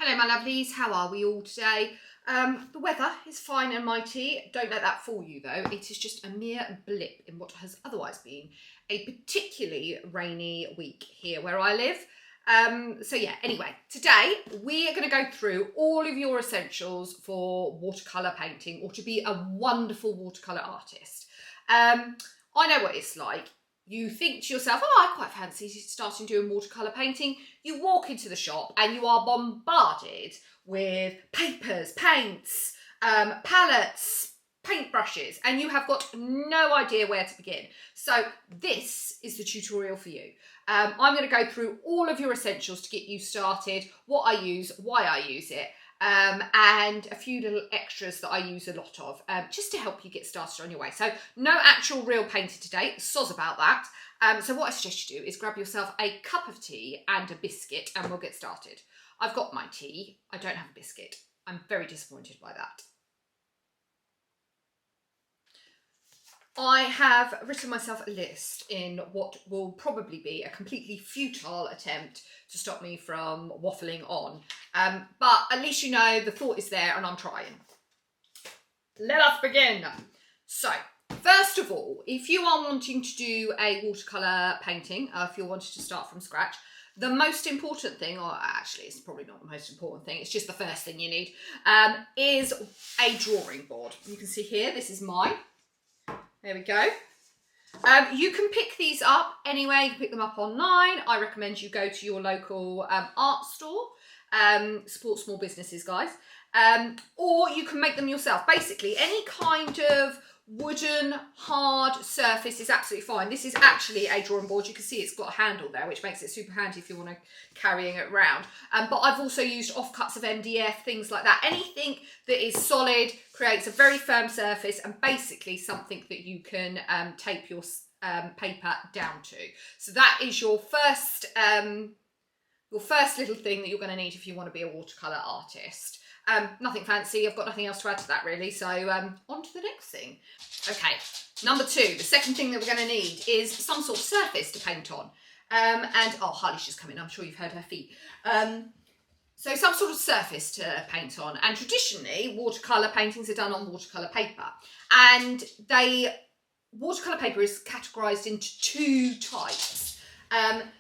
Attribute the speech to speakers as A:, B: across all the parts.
A: Hello my lovelies, how are we all today? The weather is fine and mighty. Don't let that fool you though. It is just a mere blip in what has otherwise been a particularly rainy week here where I live. So yeah, anyway, today we are going to go through all of your essentials for watercolour painting or to be a wonderful watercolour artist. I know what it's like. You think to yourself, oh, I quite fancy starting doing watercolour painting. You walk into the shop and you are bombarded with papers, paints, palettes, paintbrushes, and you have got no idea where to begin. So this is the tutorial for you. I'm going to go through all of your essentials to get you started, what I use, why I use it, and a few little extras that I use a lot of, just to help you get started on your way. So no actual real painting today, soz about that. So what I suggest you do is grab yourself a cup of tea and a biscuit and we'll get started. I've got my tea, I don't have a biscuit. I'm very disappointed by that. I have written myself a list in what will probably be a completely futile attempt to stop me from waffling on. But at least you know the thought is there and I'm trying. Let us begin. So, first of all, if you are wanting to do a watercolour painting, if you're wanting to start from scratch, the most important thing, or actually it's probably not the most important thing, it's just the first thing you need, is a drawing board. You can see here, this is mine. There we go. You can pick these up anyway. You can pick them up online. I recommend you go to your local art store. Support small businesses, guys. Or you can make them yourself. Basically, any kind of wooden, hard surface is absolutely fine. This is actually a drawing board. You can see it's got a handle there, which makes it super handy if you want to carrying it around. But I've also used offcuts of MDF, things like that. Anything that is solid, creates a very firm surface, and basically something that you can tape your paper down to. So that is your first little thing that you're going to need if you want to be a watercolour artist. Nothing fancy, I've got nothing else to add to that really, so on to the next thing. Okay, number two, the second thing that we're going to need is some sort of surface to paint on. Oh, Harley's just come in, I'm sure you've heard her feet. So some sort of surface to paint on, and traditionally watercolour paintings are done on watercolour paper, and watercolour paper is categorised into two types.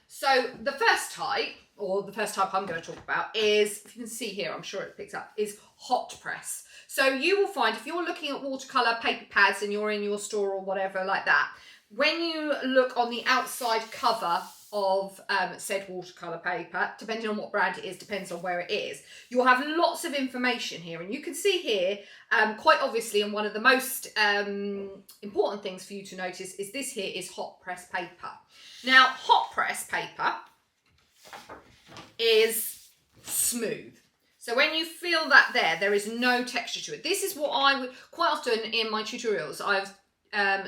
A: So the first type, or the first type I'm going to talk about is, if you can see here, I'm sure it picks up, is hot press. So you will find if you're looking at watercolour paper pads and you're in your store or whatever like that, when you look on the outside cover of said watercolour paper, depending on what brand it is, depends on where it is, you'll have lots of information here. And you can see here, quite obviously, and one of the most important things for you to notice is this here is hot press paper. Now, hot press paper is smooth. So when you feel that there is no texture to it. This is what I would, quite often in my tutorials, I've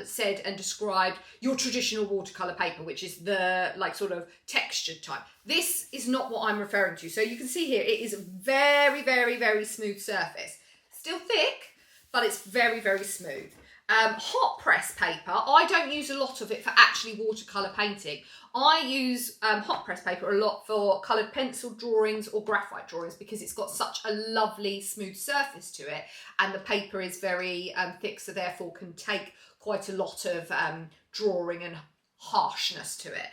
A: said and described your traditional watercolour paper, which is the sort of textured type. This is not what I'm referring to. So you can see here, it is a very, very, very smooth surface. Still thick, but it's very, very smooth. Hot press paper, I don't use a lot of it for actually watercolour painting. I use hot press paper a lot for coloured pencil drawings or graphite drawings because it's got such a lovely smooth surface to it, and the paper is very thick, so therefore can take quite a lot of drawing and harshness to it.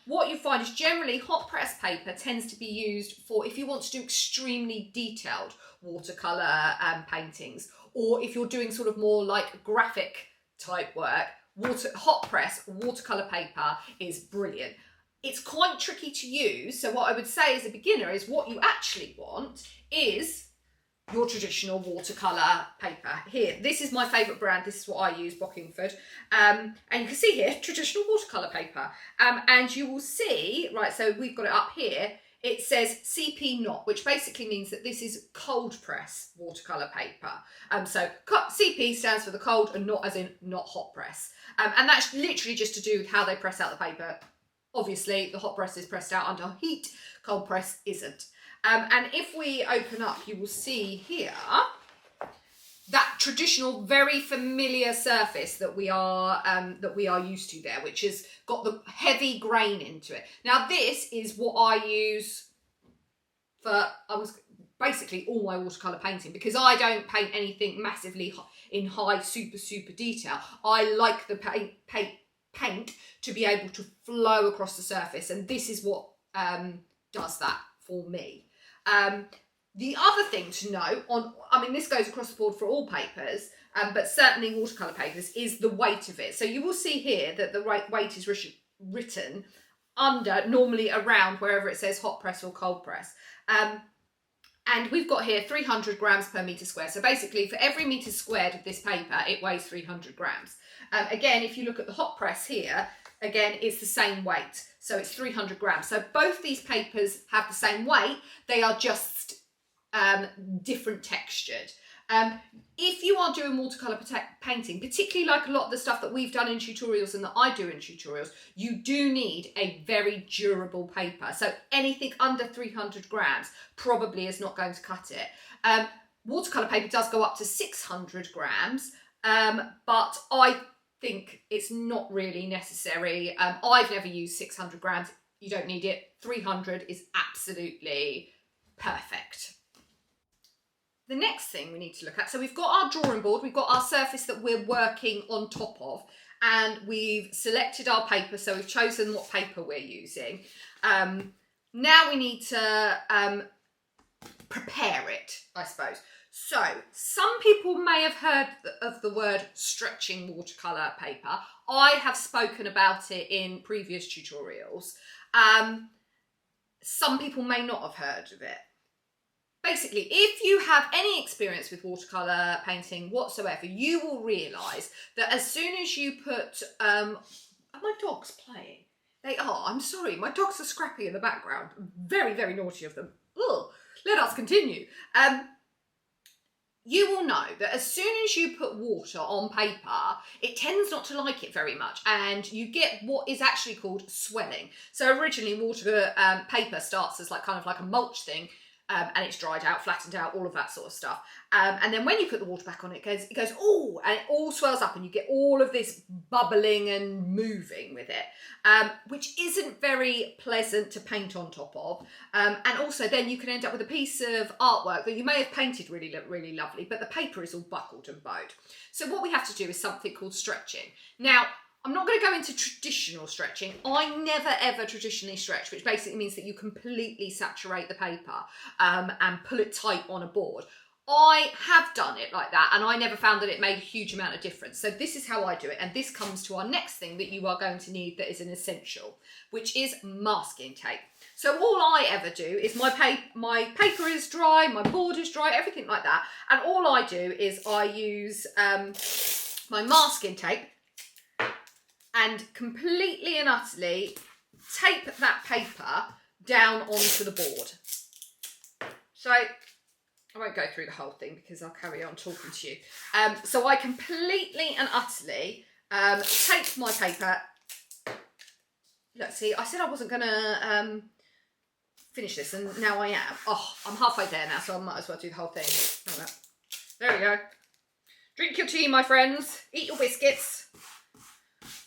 A: What you find is generally hot press paper tends to be used for if you want to do extremely detailed watercolour paintings, or if you're doing sort of more like graphic type work. Hot press watercolour paper is brilliant. It's quite tricky to use, so what I would say as a beginner is what you actually want is your traditional watercolour paper. Here, this is my favourite brand, this is what I use, Bockingford. And you can see here, traditional watercolour paper. And you will see, right, so we've got it up here, it says CP not, which basically means that this is cold press watercolour paper. So CP stands for the cold and not as in not hot press. And that's literally just to do with how they press out the paper. Obviously, the hot press is pressed out under heat, cold press isn't. And if we open up, you will see here that traditional, very familiar surface that we are used to there, which has got the heavy grain into it. Now, this is what I use I was basically all my watercolour painting, because I don't paint anything massively in high super detail. I like the paint to be able to flow across the surface, and this is what does that for me. The other thing to note I mean, this goes across the board for all papers, but certainly watercolour papers, is the weight of it. So you will see here that the weight is written under, normally around wherever it says hot press or cold press. And we've got here 300 grams per metre square. So basically for every metre squared of this paper, it weighs 300 grams. Again, if you look at the hot press here, again, it's the same weight. So it's 300 grams. So both these papers have the same weight. They are just different textured. If you are doing watercolour painting, particularly like a lot of the stuff that we've done in tutorials and that I do in tutorials, you do need a very durable paper. So anything under 300 grams probably is not going to cut it. Watercolour paper does go up to 600 grams, but I think it's not really necessary. I've never used 600 grams. You don't need it. 300 is absolutely perfect. The next thing we need to look at, so we've got our drawing board, we've got our surface that we're working on top of, and we've selected our paper, so we've chosen what paper we're using. Now we need to prepare it, I suppose. So some people may have heard of the word stretching watercolour paper. I have spoken about it in previous tutorials. Some people may not have heard of it. Basically, if you have any experience with watercolour painting whatsoever, you will realise that as soon as you put... are my dogs playing? They are. I'm sorry. My dogs are scrappy in the background. Very, very naughty of them. Ugh. Let us continue. You will know that as soon as you put water on paper, it tends not to like it very much, and you get what is actually called swelling. So originally water paper starts as kind of like a mulch thing, and it's dried out, flattened out, all of that sort of stuff. And then when you put the water back on, it goes, oh, and it all swells up, and you get all of this bubbling and moving with it, which isn't very pleasant to paint on top of. And also then you can end up with a piece of artwork that you may have painted really, really lovely, but the paper is all buckled and bowed. So what we have to do is something called stretching. Now, I'm not going to go into traditional stretching. I never ever traditionally stretch, which basically means that you completely saturate the paper and pull it tight on a board. I have done it like that, and I never found that it made a huge amount of difference. So this is how I do it, and this comes to our next thing that you are going to need that is an essential, which is masking tape. So all I ever do is my paper is dry, my board is dry, everything like that, and all I do is I use my masking tape and completely and utterly tape that paper down onto the board. So I won't go through the whole thing because I'll carry on talking to you. So I completely and utterly tape my paper. Look, see, I said I wasn't going to finish this, and now I am. Oh, I'm halfway there now, so I might as well do the whole thing. There we go. Drink your tea, my friends. Eat your biscuits.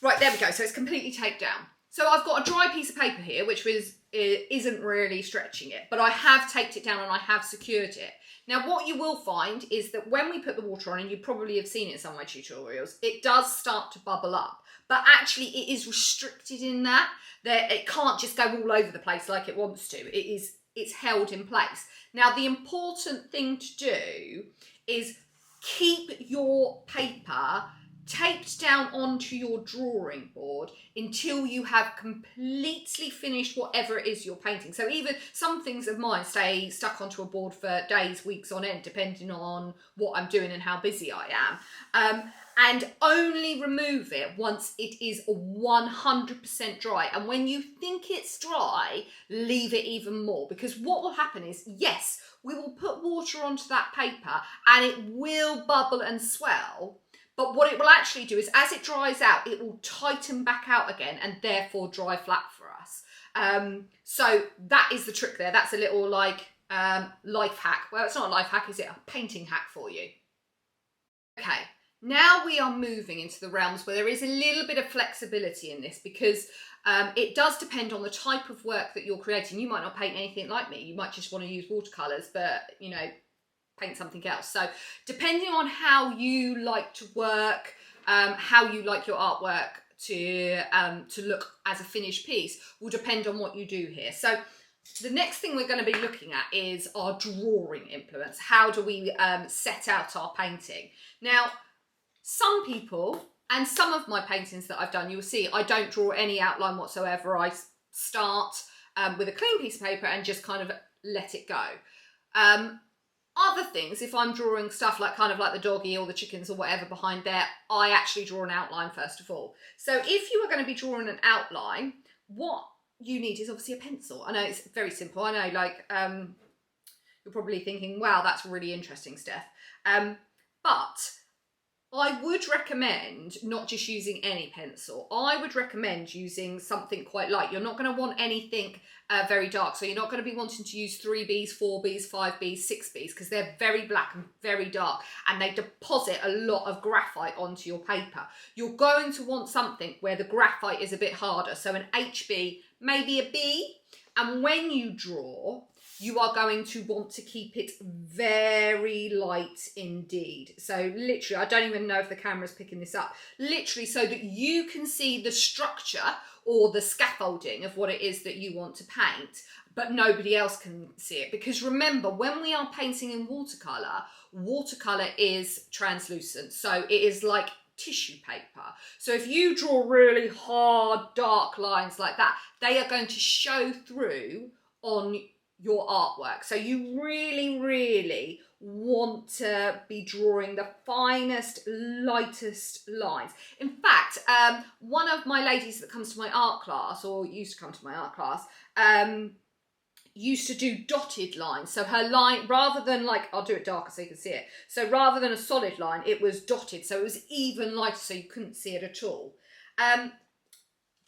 A: Right, there we go. So it's completely taped down. So I've got a dry piece of paper here, which isn't really stretching it, but I have taped it down and I have secured it. Now, what you will find is that when we put the water on, and you probably have seen it in some of my tutorials, it does start to bubble up, but actually it is restricted in that it can't just go all over the place like it wants to. It's held in place. Now, the important thing to do is keep your paper taped down onto your drawing board until you have completely finished whatever it is you're painting. So even some things of mine stay stuck onto a board for days, weeks on end, depending on what I'm doing and how busy I am. And only remove it once it is 100% dry. And when you think it's dry, leave it even more, because what will happen is, yes, we will put water onto that paper and it will bubble and swell. But what it will actually do is, as it dries out, it will tighten back out again and therefore dry flat for us. So that is the trick there. That's a little life hack. Well, it's not a life hack, is it? A painting hack for you. Okay, now we are moving into the realms where there is a little bit of flexibility in this, because It does depend on the type of work that you're creating. You might not paint anything like me. You might just want to use watercolours, but, you know, paint something else. So depending on how you like to work, how you like your artwork to look as a finished piece will depend on what you do here. So the next thing we're going to be looking at is our drawing implements. How do we set out our painting? Now, some people, and some of my paintings that I've done, you'll see I don't draw any outline whatsoever. I start with a clean piece of paper and just kind of let it go. Other things, if I'm drawing stuff like kind of like the doggy or the chickens or whatever behind there, I actually draw an outline first of all. So if you are going to be drawing an outline, what you need is obviously a pencil. I know it's very simple. I know, like, you're probably thinking, wow, that's really interesting, Steph. But I would recommend not just using any pencil. I would recommend using something quite light. You're not going to want anything very dark. So you're not going to be wanting to use 3Bs, 4Bs, 5Bs, 6Bs, because they're very black and very dark and they deposit a lot of graphite onto your paper. You're going to want something where the graphite is a bit harder. So an HB, maybe a B. And when you draw, you are going to want to keep it very light indeed. So literally, I don't even know if the camera's picking this up, literally so that you can see the structure or the scaffolding of what it is that you want to paint, but nobody else can see it. Because remember, when we are painting in watercolour, watercolour is translucent. So it is like tissue paper. So if you draw really hard, dark lines like that, they are going to show through on your artwork. So you really, really want to be drawing the finest, lightest lines. In fact, one of my ladies that comes to my art class, or used to come to my art class, used to do dotted lines. So her line, rather than like, I'll do it darker so you can see it. So rather than a solid line, it was dotted. So it was even lighter so you couldn't see it at all.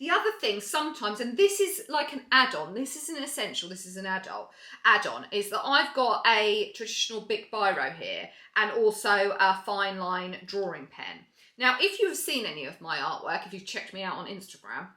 A: The other thing sometimes, and this is like an add-on, this is an essential, this is an add-on, is that I've got a traditional big biro here and also a fine line drawing pen. Now, if you've seen any of my artwork, if you've checked me out on Instagram,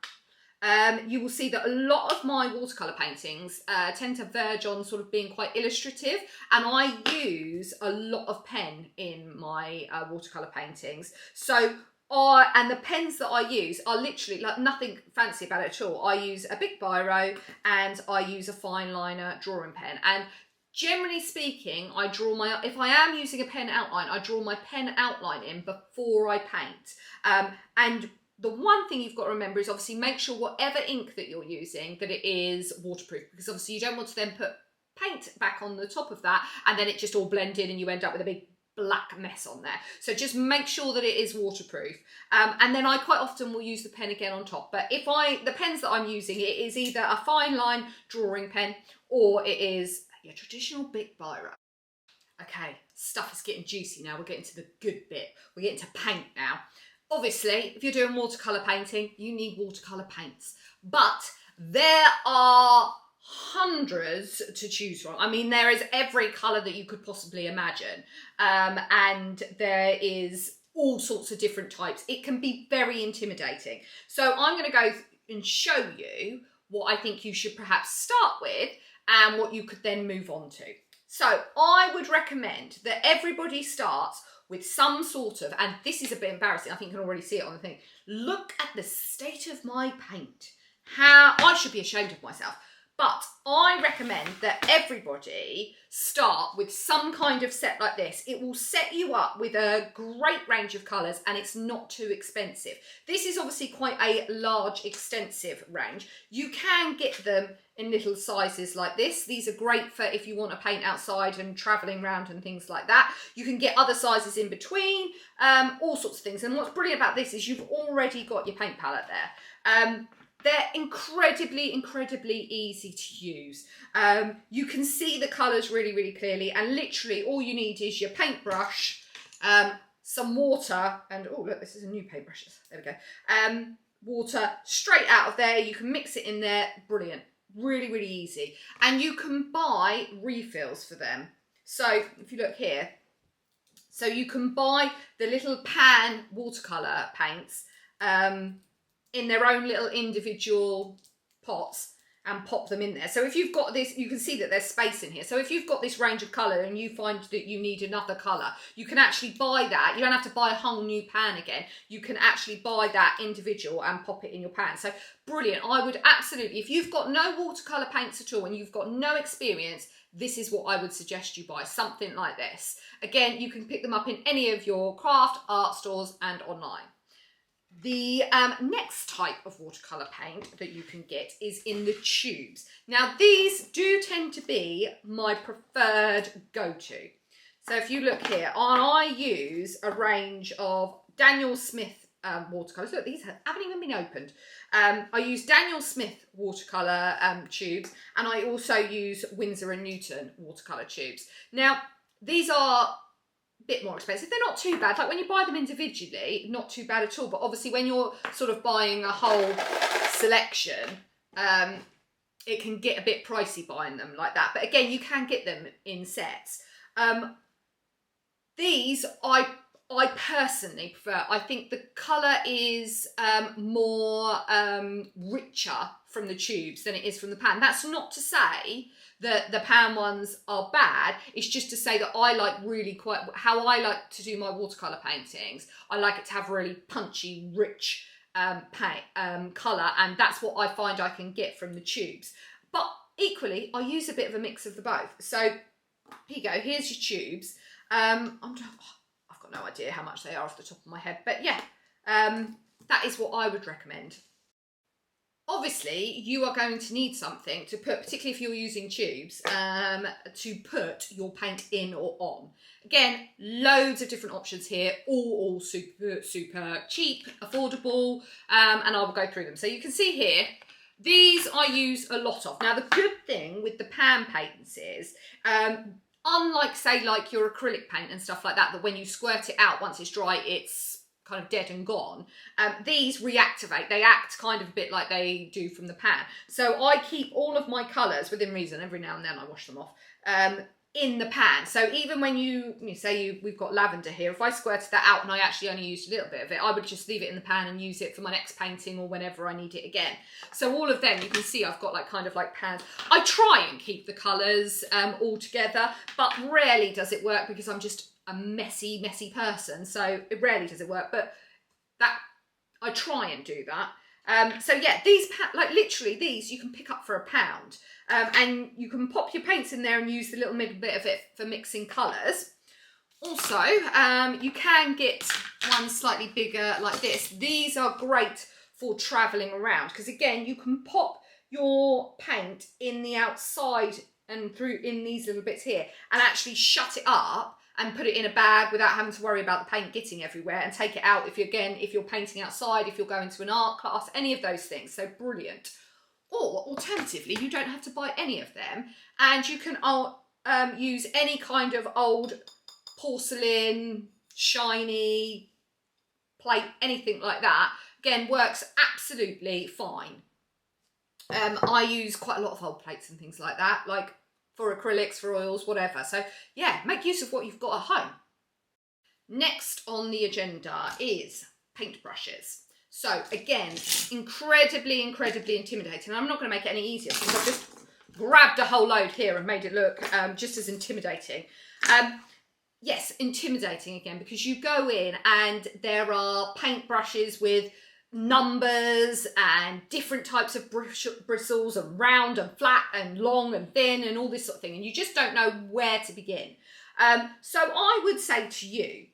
A: you will see that a lot of my watercolour paintings tend to verge on sort of being quite illustrative, and I use a lot of pen in my watercolour paintings. So and the pens that I use are literally like nothing fancy about it at all. I use a big biro and I use a fine liner drawing pen. And generally speaking, I draw if I am using a pen outline, I draw my pen outline in before I paint. And the one thing you've got to remember is obviously make sure whatever ink that you're using, that it is waterproof, because obviously you don't want to then put paint back on the top of that and then it just all blend in and you end up with a big black mess on there. So just make sure that it is waterproof. And then I quite often will use the pen again on top. But the pens that I'm using, it is either a fine line drawing pen or it is your traditional Bic biro. Okay, stuff is getting juicy now. We're getting to the good bit. We're getting to paint now. Obviously, if you're doing watercolour painting, you need watercolour paints. But there are hundreds to choose from. I mean, there is every colour that you could possibly imagine. And there is all sorts of different types. It can be very intimidating. So I'm going to go and show you what I think you should perhaps start with and what you could then move on to. So I would recommend that everybody starts with some sort of, and this is a bit embarrassing, I think you can already see it on the thing. Look at the state of my paint. How I should be ashamed of myself. But I recommend that everybody start with some kind of set like this. It will set you up with a great range of colours and it's not too expensive. This is obviously quite a large, extensive range. You can get them in little sizes like this. These are great for if you want to paint outside and travelling around and things like that. You can get other sizes in between, all sorts of things. And what's brilliant about this is you've already got your paint palette there. They're incredibly, incredibly easy to use. You can see the colours really, really clearly, and literally all you need is your paintbrush, some water, and oh look, this is a new paintbrush. There we go. Water straight out of there. You can mix it in there. Brilliant. Really, really easy. And you can buy refills for them. So if you look here, so you can buy the little pan watercolour paints. in their own little individual pots and pop them in there. So if you've got this, you can see that there's space in here. So if you've got this range of colour and you find that you need another colour, you can actually buy that. You don't have to buy a whole new pan again. You can actually buy that individual and pop it in your pan. So brilliant. I would absolutely, if you've got no watercolour paints at all and you've got no experience, this is what I would suggest you buy, something like this. Again, you can pick them up in any of your craft, art stores and online. The next type of watercolour paint that you can get is in the tubes. Now these do tend to be my preferred go-to. So if you look here, I use a range of Daniel Smith watercolours. Look, these haven't even been opened. I use Daniel Smith watercolour tubes, and I also use Winsor & Newton watercolour tubes. Now these are bit more expensive. They're not too bad. Like when you buy them individually, not too bad at all. But obviously when you're sort of buying a whole selection, it can get a bit pricey buying them like that. But again, you can get them in sets. These I personally prefer. I think the colour is more richer from the tubes than it is from the pan. That's not to say that the pan ones are bad. It's just to say that I like really quite, how I like to do my watercolour paintings, I like it to have really punchy, rich colour, and that's what I find I can get from the tubes. But equally, I use a bit of a mix of the both. So here you go, here's your tubes. I've got no idea how much they are off the top of my head, but yeah, that is what I would recommend. Obviously, you are going to need something to put, particularly if you're using tubes, to put your paint in or on. Again, loads of different options here, all super cheap, affordable, and I will go through them. So you can see here, these I use a lot of. Now, the good thing with the pan paints is, unlike, say, like your acrylic paint and stuff like that, that when you squirt it out, once it's dry, it's kind of dead and gone. These reactivate. They act kind of a bit like they do from the pan. So I keep all of my colours, within reason, every now and then I wash them off, in the pan. So even when we've got lavender here, if I squirted that out and I actually only used a little bit of it, I would just leave it in the pan and use it for my next painting or whenever I need it again. So all of them, you can see I've got like kind of like pans. I try and keep the colours all together, but rarely does it work because I'm just a messy person, so it rarely does it work, but that I try and do that. So yeah, these like literally these you can pick up for £1, and you can pop your paints in there and use the little middle bit of it for mixing colours. Also, you can get one slightly bigger like this. These are great for travelling around because again, you can pop your paint in the outside and through in these little bits here and actually shut it up and put it in a bag without having to worry about the paint getting everywhere, and take it out if you're painting outside, if you're going to an art class, any of those things. So brilliant. Or alternatively, you don't have to buy any of them, and you can use any kind of old porcelain, shiny plate, anything like that. Again, works absolutely fine. I use quite a lot of old plates and things like that, like for acrylics, for oils, whatever. So yeah, make use of what you've got at home. Next on the agenda is paintbrushes. So again, incredibly intimidating. I'm not going to make it any easier because I've just grabbed a whole load here and made it look just as intimidating. Yes, intimidating again, because you go in and there are paintbrushes with numbers and different types of bristles, and round and flat and long and thin and all this sort of thing, and you just don't know where to begin. So I would say to you,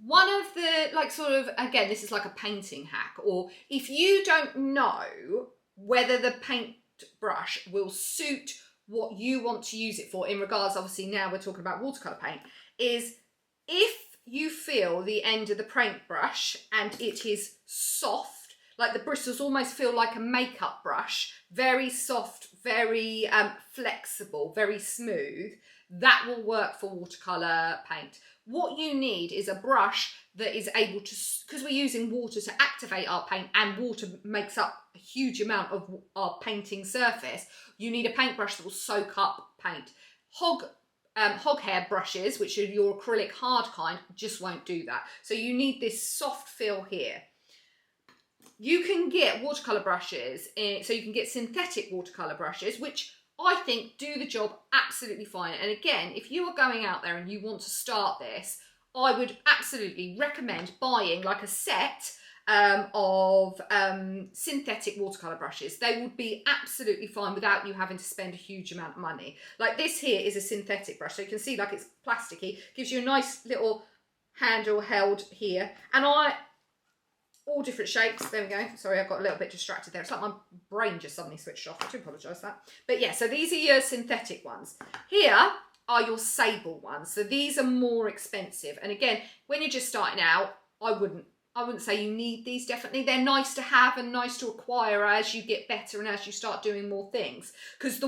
A: one of the, like, sort of, again, this is like a painting hack, or if you don't know whether the paintbrush will suit what you want to use it for, in regards, obviously now we're talking about watercolour paint, is if you feel the end of the paintbrush and it is soft, like the bristles almost feel like a makeup brush, very soft, very flexible, very smooth, that will work for watercolour paint. What you need is a brush that is able to, because we're using water to activate our paint, and water makes up a huge amount of our painting surface, you need a paintbrush that will soak up paint. Hog hair brushes, which are your acrylic hard kind, just won't do that. So you need this soft feel here. you can get watercolour brushes, so you can get synthetic watercolour brushes, which I think do the job absolutely fine. And again, if you are going out there and you want to start this, I would absolutely recommend buying like a set of synthetic watercolour brushes. They would be absolutely fine without you having to spend a huge amount of money. Like this here is a synthetic brush, so you can see like it's plasticky, gives you a nice little handle held here, and all different shapes. There we go. Sorry, I got a little bit distracted there. It's like my brain just suddenly switched off. I do apologise for that. But yeah, so these are your synthetic ones. Here are your sable ones. So these are more expensive. And again, when you're just starting out, I wouldn't say you need these, definitely. They're nice to have and nice to acquire as you get better and as you start doing more things. Because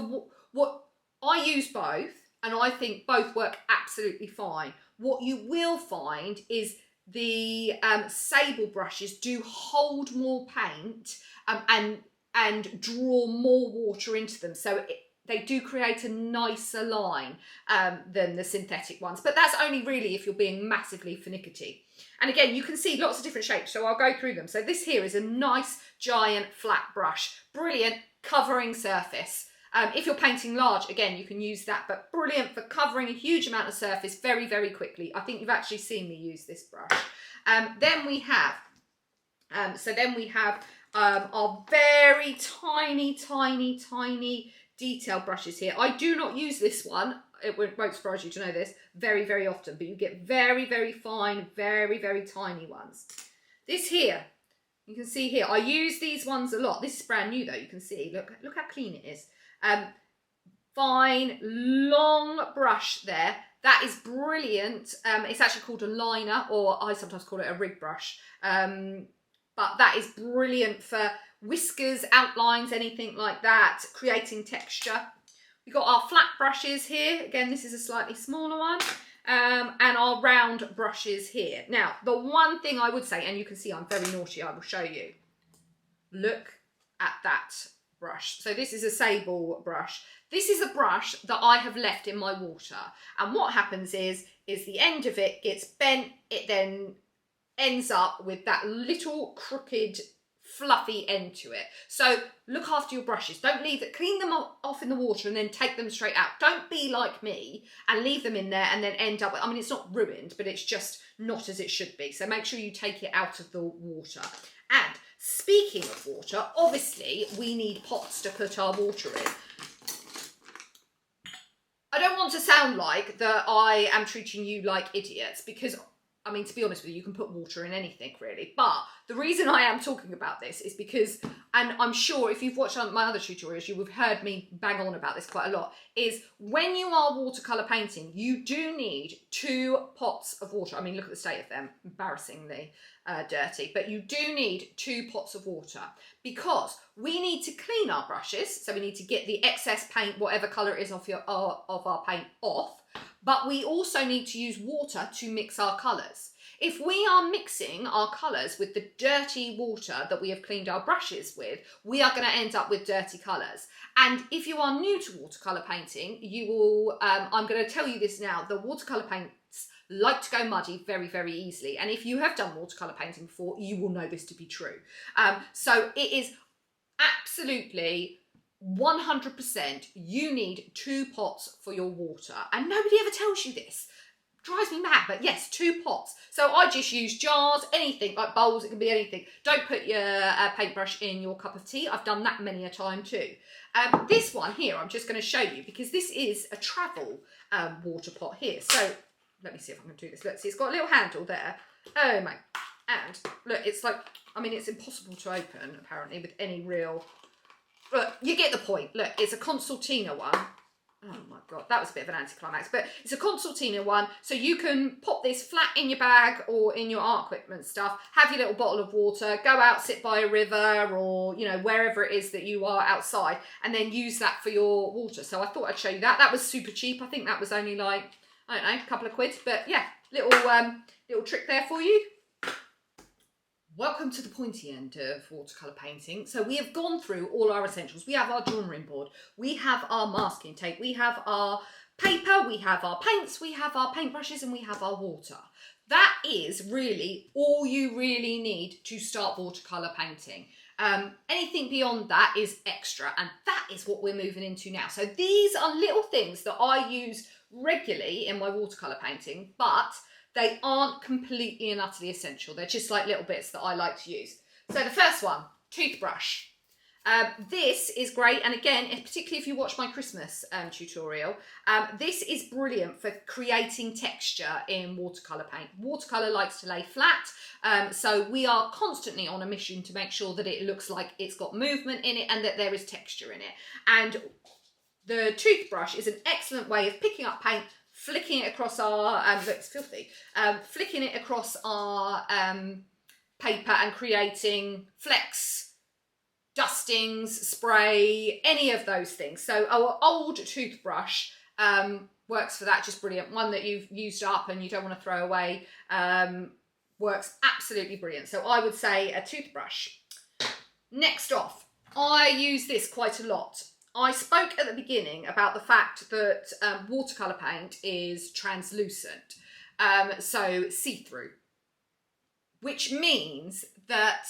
A: what I use both, and I think both work absolutely fine. What you will find is the sable brushes do hold more paint and draw more water into them. So they do create a nicer line than the synthetic ones. But that's only really if you're being massively finicky. And again, you can see lots of different shapes, so I'll go through them. So this here is a nice, giant, flat brush. Brilliant covering surface. If you're painting large, again, you can use that, but brilliant for covering a huge amount of surface very, very quickly. I think you've actually seen me use this brush. Then we have our very tiny, tiny, tiny detail brushes here. I do not use this one. It won't surprise you to know this very, very often, but you get very, very fine, very, very tiny ones. This here, you can see here, I use these ones a lot. This is brand new though, you can see, look how clean it is. Fine, long brush there. That is brilliant. It's actually called a liner, or I sometimes call it a rig brush. But that is brilliant for whiskers, outlines, anything like that, creating texture. We've got our flat brushes here. Again, this is a slightly smaller one. And our round brushes here. Now, the one thing I would say, and you can see I'm very naughty, I will show you. Look at that brush. So this is a sable brush. This is a brush that I have left in my water. And what happens is the end of it gets bent. It then ends up with that little crooked, fluffy end to it. So look after your brushes. Don't leave it. Clean them off in the water and then take them straight out. Don't be like me and leave them in there and then end up with, I mean, it's not ruined, but it's just not as it should be. So make sure you take it out of the water. And speaking of water, obviously we need pots to put our water in. I don't want to sound like that I am treating you like idiots, because I mean, to be honest with you, you can put water in anything really. But the reason I am talking about this is because, and I'm sure if you've watched my other tutorials, you have heard me bang on about this quite a lot, is when you are watercolour painting, you do need 2 pots of water. I mean, look at the state of them, embarrassingly dirty. But you do need 2 pots of water because we need to clean our brushes. So we need to get the excess paint, whatever colour it is of our paint, off. But we also need to use water to mix our colours. If we are mixing our colours with the dirty water that we have cleaned our brushes with, we are going to end up with dirty colours. And if you are new to watercolour painting, you will, I'm going to tell you this now, the watercolour paints like to go muddy very, very easily. And if you have done watercolour painting before, you will know this to be true. So it is absolutely 100% you need 2 pots for your water, and nobody ever tells you this. Drives me mad, but yes, 2 pots. So I just use jars, anything like bowls, it can be anything. Don't put your paintbrush in your cup of tea. I've done that many a time too. This one here I'm just going to show you because this is a travel water pot here. So let me see if I can do this. Let's see, it's got a little handle there. Oh my, and look, it's like, I mean, it's impossible to open apparently with any real. But you get the point. Look, it's a concertina one. Oh my God, that was a bit of an anticlimax, but it's a concertina one. So you can pop this flat in your bag or in your art equipment stuff, have your little bottle of water, go out, sit by a river or, you know, wherever it is that you are outside, and then use that for your water. So I thought I'd show you that. That was super cheap. I think that was only like, I don't know, a couple of quid, but yeah, little trick there for you. Welcome to the pointy end of watercolour painting. So we have gone through all our essentials. We have our drawing board, we have our masking tape, we have our paper, we have our paints, we have our paintbrushes, and we have our water. That is really all you really need to start watercolour painting. Anything beyond that is extra, and that is what we're moving into now. So these are little things that I use regularly in my watercolour painting, but they aren't completely and utterly essential. They're just like little bits that I like to use. So the first one, toothbrush. This is great, and again, particularly if you watch my Christmas tutorial, this is brilliant for creating texture in watercolour paint. Watercolour likes to lay flat, so we are constantly on a mission to make sure that it looks like it's got movement in it and that there is texture in it. And the toothbrush is an excellent way of picking up paint, flicking it across our, look, it's filthy, flicking it across our paper and creating flecks, dustings, spray, any of those things. So our old toothbrush works for that, just brilliant. One that you've used up and you don't want to throw away, works absolutely brilliant. So I would say a toothbrush. Next off, I use this quite a lot. I spoke at the beginning about the fact that watercolour paint is translucent, so see-through, which means that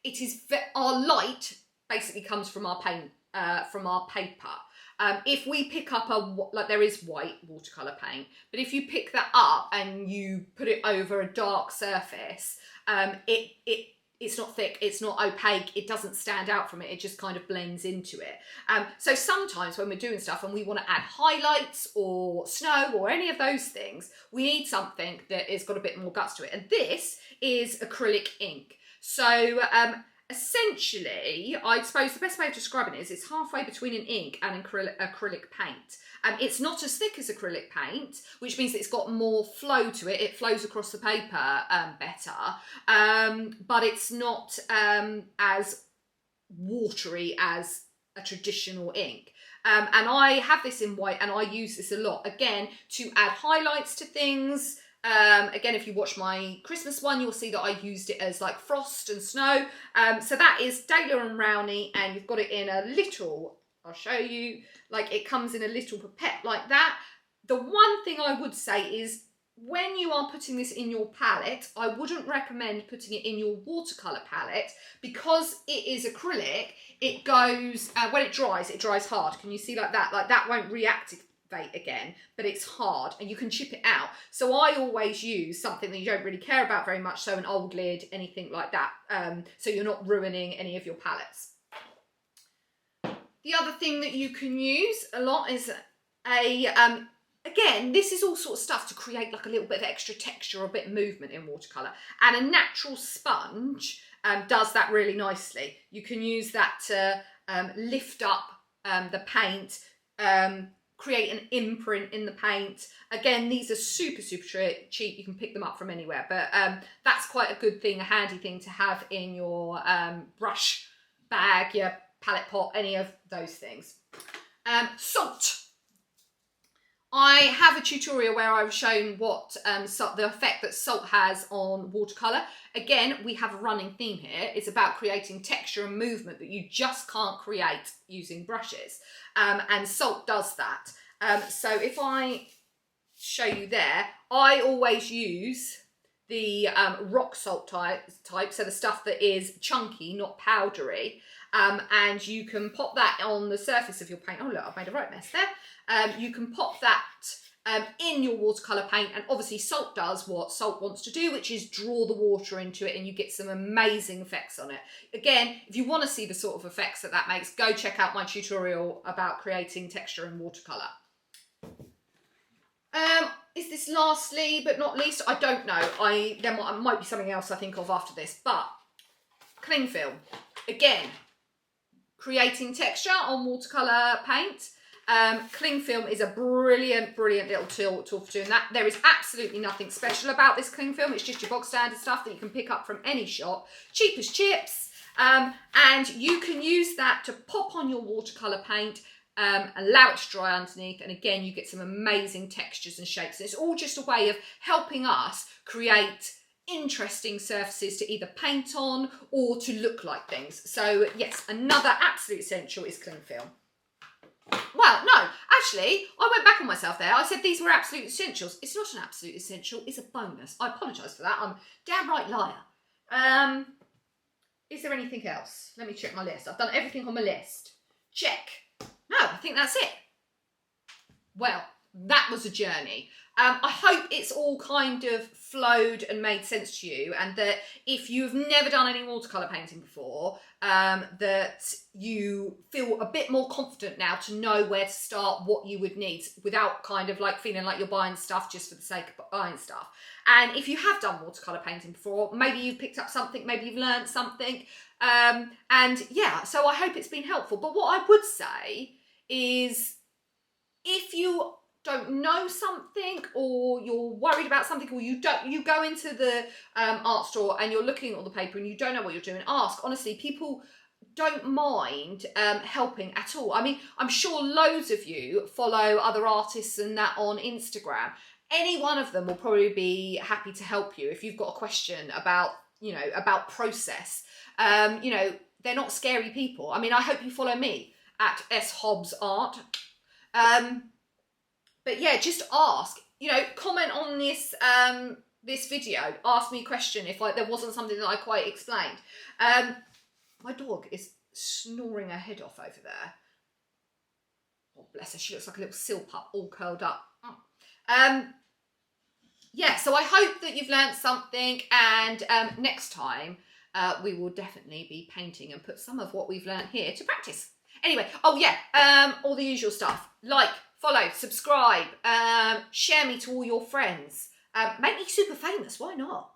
A: it is our light basically comes from our paint, from our paper. If we pick up like there is white watercolour paint, but if you pick that up and you put it over a dark surface, it's not thick, it's not opaque, it doesn't stand out from it, it just kind of blends into it. So sometimes when we're doing stuff and we want to add highlights or snow or any of those things, we need something that has got a bit more guts to it. And this is acrylic ink. So essentially, I suppose the best way of describing it is it's halfway between an ink and acrylic paint. It's not as thick as acrylic paint, which means that it's got more flow to it. It flows across the paper better, but it's not as watery as a traditional ink. And I have this in white and I use this a lot, again, to add highlights to things. Again, if you watch my Christmas one, you'll see that I used it as like frost and snow. So that is Dahlia and Rowney, and you've got it in a little, I'll show you, like it comes in a little pipette like that. The one thing I would say is when you are putting this in your palette, I wouldn't recommend putting it in your watercolour palette because it is acrylic. It goes, when it dries hard. Can you see like that? Like that won't reactivate again, but it's hard and you can chip it out. So I always use something that you don't really care about very much, so an old lid, anything like that, so you're not ruining any of your palettes. The other thing that you can use a lot is again, this is all sort of stuff to create like a little bit of extra texture or a bit of movement in watercolour, and a natural sponge does that really nicely. You can use that to lift up the paint, create an imprint in the paint. Again, these are super cheap. You can pick them up from anywhere, but that's quite a good thing, a handy thing to have in your brush bag, your palette pot, any of those things. Salt. I have a tutorial where I've shown what the effect that salt has on watercolour. Again, we have a running theme here. It's about creating texture and movement that you just can't create using brushes. And salt does that. So if I show you there, I always use the rock salt type, so the stuff that is chunky, not powdery. And you can pop that on the surface of your paint. Oh look, I've made a right mess there. You can pop that in your watercolour paint, and obviously salt does what salt wants to do, which is draw the water into it, and you get some amazing effects on it. Again, if you want to see the sort of effects that makes, go check out my tutorial about creating texture in watercolour. Is this lastly but not least? I don't know. There might be something else I think of after this, but cling film. Again, creating texture on watercolour paint. Cling film is a brilliant little tool for doing that. There is absolutely nothing special about this cling film. It's just your bog standard stuff that you can pick up from any shop, cheap as chips, and you can use that to pop on your watercolour paint, allow it to dry underneath, and again you get some amazing textures and shapes. And it's all just a way of helping us create interesting surfaces to either paint on or to look like things. So yes, another absolute essential is cling film. Well, no, actually, I went back on myself there. I said these were absolute essentials. It's not an absolute essential, it's a bonus. I apologise for that. I'm a downright liar. Is there anything else? Let me check my list. I've done everything on my list. Check. No, I think that's it. Well, that was a journey. I hope it's all kind of flowed and made sense to you, and that if you've never done any watercolour painting before, that you feel a bit more confident now to know where to start, what you would need, without kind of like feeling like you're buying stuff just for the sake of buying stuff. And if you have done watercolour painting before, maybe you've picked up something, maybe you've learned something. And yeah, so I hope it's been helpful. But what I would say is, if you don't know something, or you're worried about something, or you go into the art store and you're looking at all the paper and you don't know what you're doing, ask. Honestly, people don't mind helping at all. I mean, I'm sure loads of you follow other artists and that on Instagram. Any one of them will probably be happy to help you if you've got a question about, you know, about process. You know, they're not scary people. I mean, I hope you follow me at S Hobbs Art. But yeah, just ask, you know, comment on this this video, ask me a question if there wasn't something that I quite explained. My dog is snoring her head off over there. Oh, bless her, she looks like a little seal pup, all curled up. Yeah, so I hope that you've learnt something, and next time we will definitely be painting and put some of what we've learnt here to practice. Anyway, oh yeah, all the usual stuff. Like, follow, subscribe, share me to all your friends. Make me super famous, why not?